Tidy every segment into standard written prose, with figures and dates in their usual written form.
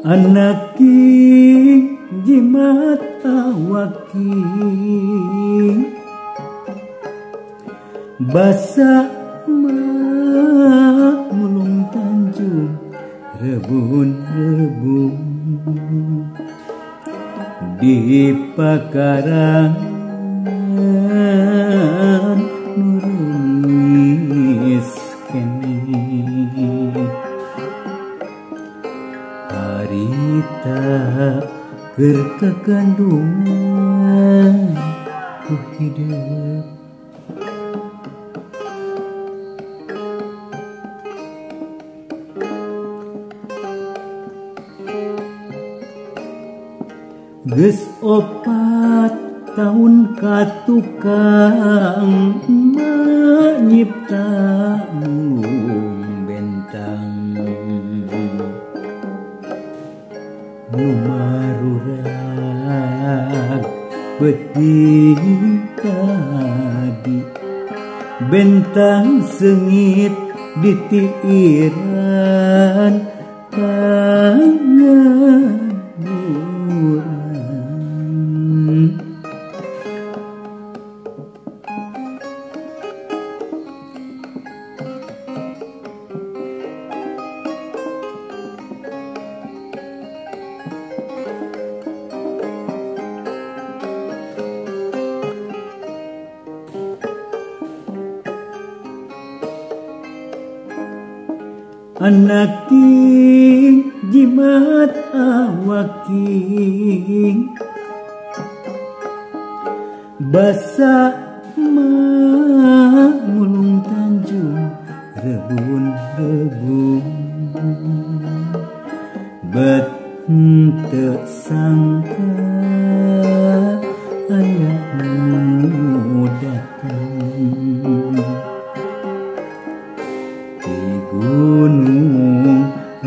anak jimat awaki basa mulung Tanjung rebun di pakarangan nurunis kene harita keur kakandungan ku hidup geus 4 tahun katukang nyipta bentang numarurag beting tadi bentang sengit ditiiran tangan anak jimat awaki basa mulung Tanjung rebun bet teu sangka aya nu datang di gunung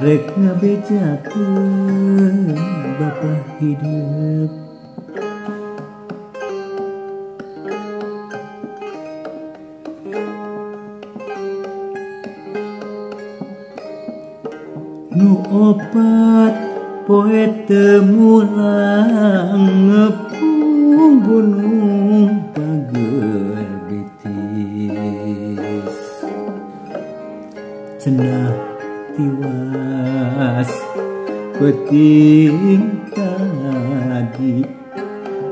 rek ngabejakeun bapa hidup nu opat poe teu mulang ngepung gunung pager bitis cenah tiwas peting tadi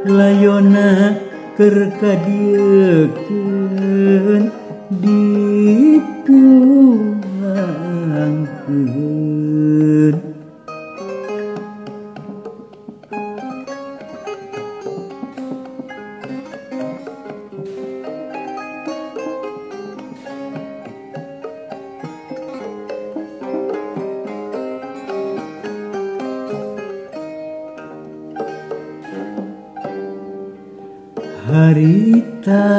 layona keur kadiekeun dipulangkeun harita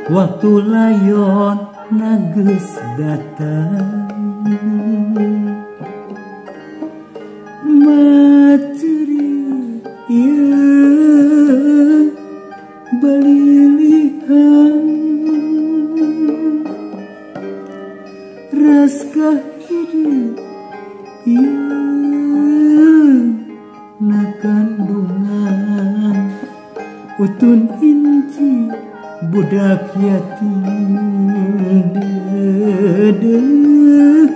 waktu layon geus datang materi ieu balilihan raska hidup ieu na kandungan utun inci budak yatim dedeh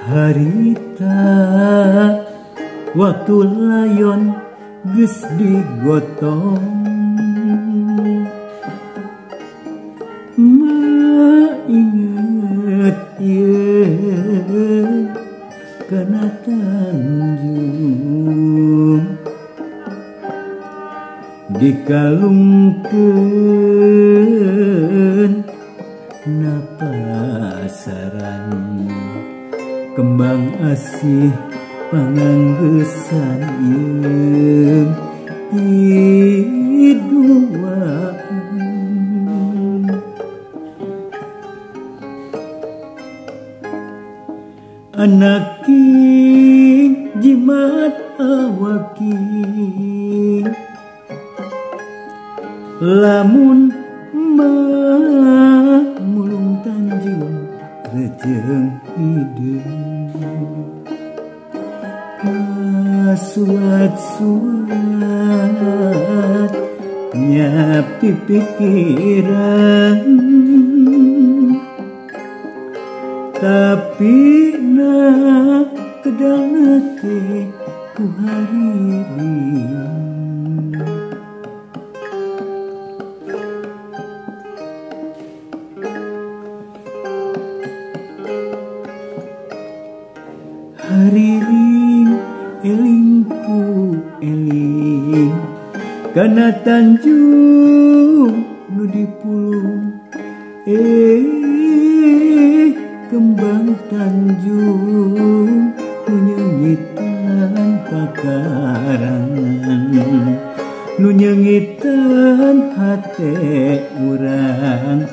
harita waktu layon geus digotong inget ieu kana Tanjung dikalungkeun na pasaran kembang asih panganggesan ieu tiduaan anak jimat awaki lamun mulung Tanjung jeung hideung kasuat-suat nyapi pikiran tapi nak kedang teh ku hariring hariring elingku eling kana Tanjung nu dipulung kembang Tanjung nu nyengitan pakarangan nu nyengitan hate urang